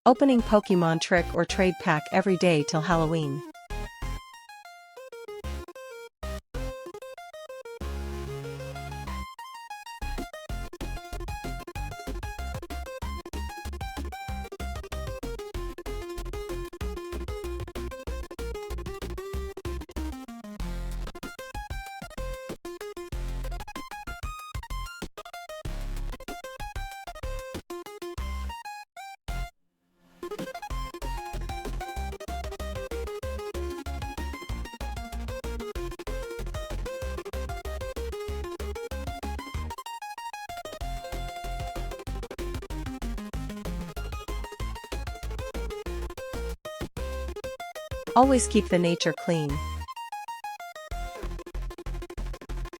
Opening Pokemon trick or trade pack every day till Halloween. Always keep the nature clean.